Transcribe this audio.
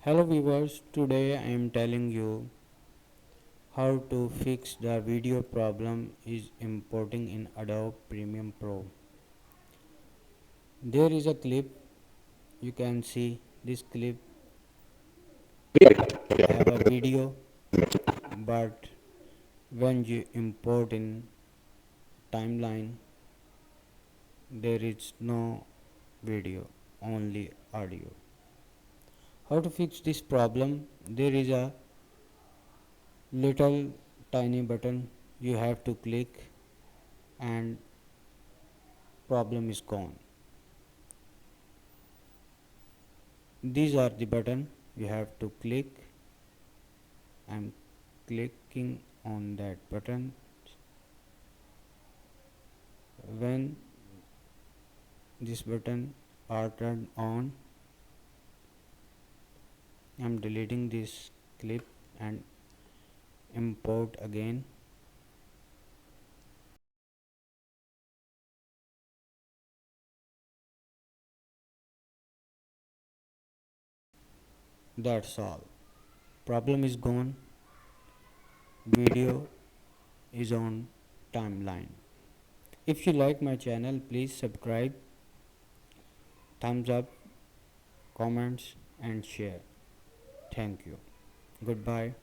Hello viewers, today I am telling you how to fix the video problem is importing in Adobe Premiere Pro. There is a clip, you can see this clip have a video, but when you import in timeline there is no video, only audio. How to fix this problem? There is a little tiny button you have to click and problem is gone. These are the button you have to click. I'm clicking on that button. When this button are turned on, I'm deleting this clip and import again. That's all. Problem is gone. Video is on timeline. If you like my channel, please subscribe, thumbs up, comments and share. Thank you. Goodbye.